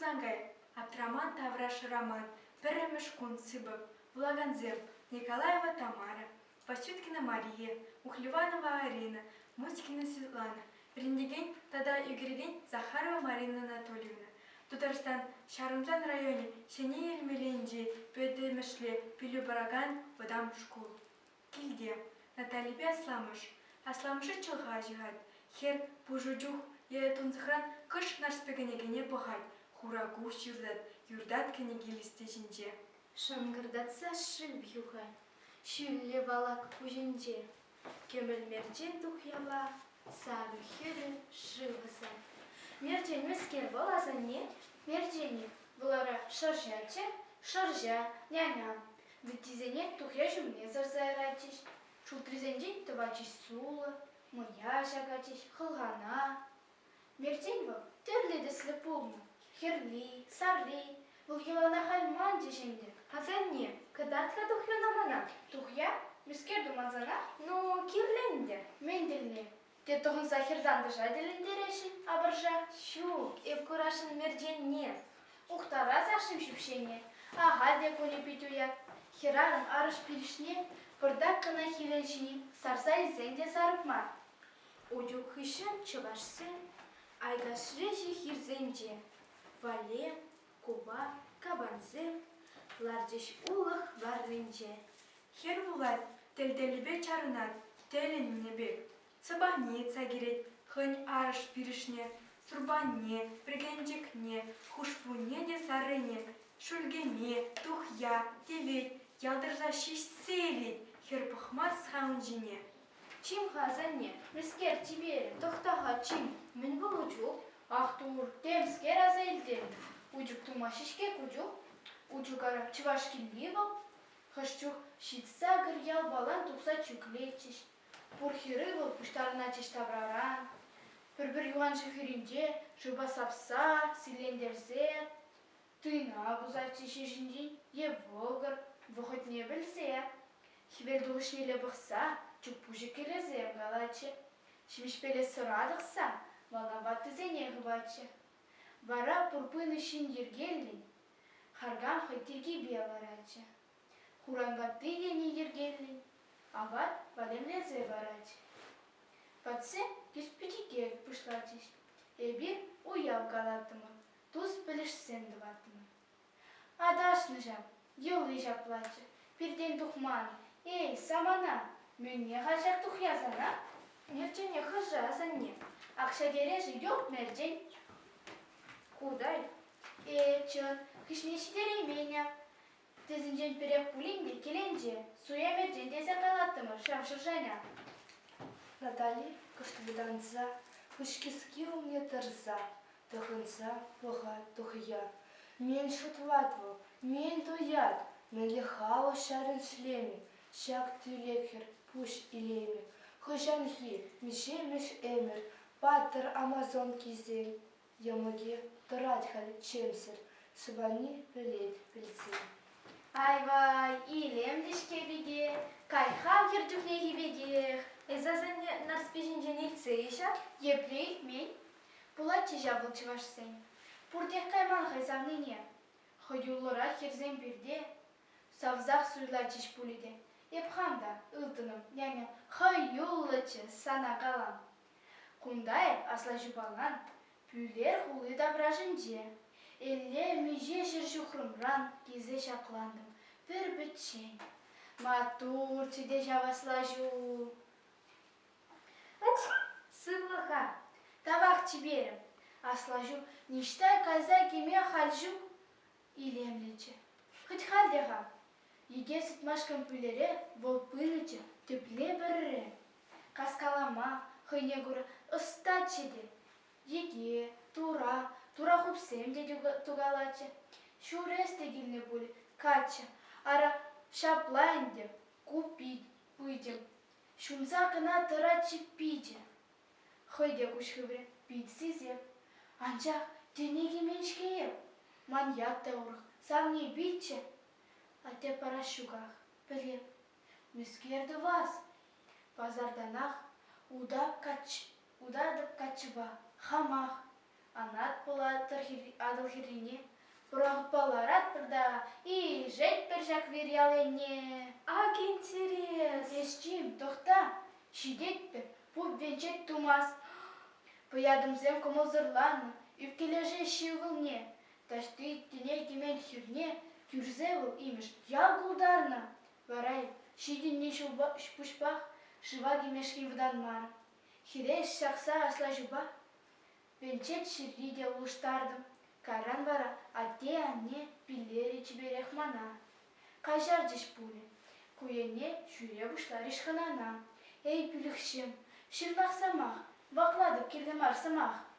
Шузангай, Абдраман Тавраш Роман, Перемешкун Цыбов, Влаганзем, Николаева Тамара, Пасюткина Мария, Ухлеванова Арина, Муськина Светлана, Риндеген Тада Югерген Захарова Марина Анатольевна. Татарстан Шарымзан районе Шене Елмеленджи, Пөдемешле, Пилюбараган, Водам школ. Килде Наталибе Асламыш, Асламышы чылға жиғад, Хер Пужуджух, Тунзахран кыш нарспегенегене пахать, Хурагу шюрдат, юрдат кенегилисте жинже. Шангырдатса шив юхай, шюлле валак пужинже, Кемел мерчен тухяла, саду хюры шиваса. Мерчен мескер воласа не, мерчене, влара шаржаче, шаржа, няня. Витизене тухя жумне зарзайратиш, шултризенжен тывачиш сула, моя жагатиш, хылгана. Мерчен вал, терледесле полну, херли, сарли, Вулхилана хальман дешенде. Хазанне, кадатка тухя намана. Тухя, мискер думазана, Ну, кирленде. менделне. Те тоғын сахирдан дыжа делендереші, абыржа. Щук, эвкурашын мердженне. Ухтара зашым шүпшене. Ага де коне петуяк. Хирарын арыш пиришне, пырдак кына хиленшіне, сарса изенде сарыпма. Уджук хышын чывашсын, айгашреші хирзенже. Валем, куба, кабанзым, ларджеш улық варрынже. Хер вулат, Телделибе чарынат, Теленнебек. Цыбанеца герет, Хынь арыш пиришне, Сурбанне, Пригенжекне, Хушпуне де сарыне, Шульгене, Тухя, Тевет, Ялдырза шиш селет, Хер пахмас хаунжине. Чим хазанне, мискер тибере, тохтаха чим, мен бұл уджук. Ахтур, темскер азелден. Уджук тумашишке куджук. Уджугара чывашкин ливал. Хашчук щитса гырял балан тупса чуклечиш. Пурхиры был пуштарына чеш тавраран. Бір-бір юан шыхыринде, жыба сапса, силендерзе. Тына бузачеше жинди, е волгар, вохот не білсе. Хибел дұғышнеле бұқса, чук пужы келезе галаче. Шимишпеле сұрадықса, вална батты зене ғыбаче. Вара пурпыны шин ергеллин, харган хайтирги белараче. Хурангатты ене ергеллин, ават валемлезе бараче. Патсе кеспетике пышлатиш, эбир уяв галатымы, туз білішсен дыватымы. Адашны жап, елы жаплаче, пирден тухман, эй, самана, мөнне хажак тухязана? Мердженне хыжа азанне. Ақша кережі yok мерджен. Кудай? Чын, хышнешідер еменя. Тезінжен перек пулинде келенже, суя мерджен дезе қалаттымы, шамшыр жаңа. Натали кыштыбыданса, хышкиски умне тырса, тұхынса, бұға тұхия. Мен шутватвыл, мен туят, мен лихау шарын шлеме, шак тюлекер, пуш илеме. Хыжанхи, мишемеш эмер, паттыр амазон кизен. Ямыге тұрат хал чемсер, сыбани білет білсен. Айвай, илем дешке беге, кайхав ердюхнеги беге. Эзазанне нарспежинже нельце иша? Еплей мен, пулатче жабыл чывашсен. Пуртех кайман хайзавныне. Хыюллыра херзен бирде, савзақ суйлар чиш пулиде. Епхамда, ылтыным, няня, хыюллычы сана калам. Кундай асла жубалан, пүлер хулы дображынже. Элле меже жыр жухрымран кезе шакландым, бір бітшен. Матур чиде жаваслажу. Сывлыха. Тавах чиберем. Аслажу, ништай каза кеме хальжук. Илемлече. Хоть хальдеха. Еге сытмашкан пүлере, вол пынычы, төпле біріре. Каскалама, хыйне гуры, ыстачеде. Еге, тура хупсем де тугалаче. Шуресте гилне були, кача. Ара шаплайн де, купить, пыдем. Шумса кына тырачы пиде. Хыйде кушхывре, питсизе. Анчах, денеги меншкеем. Маньят та урых, сам не биче. А те парашугах, білем. Мискерді вас. Пазарданах, удадып качыба, хамах. Анат пола адыл хирине. Бұрағытпаларат бірдаға, и жет бір жак верияленне. Ак интерес. Есчим, тоқта, шидетті, бұл венчет тумас. Поядымзем комылзырланы, үпкележе шивылне. Ташты тіне кемен хирне, тюрзевыл имеш ялгулдарна. Варай, шидинне шпушпах, шыва кемешкен вданмар. Хиреш шақса асла жуба, венчет ширриде улыштардым. Каран вара, ате анне пиллери чиберех мана. Кажар деш пуле, куене жүре бушлар ишханана. Эй пүлікшім, шырнақ самақ, вақладып келдім арсымақ.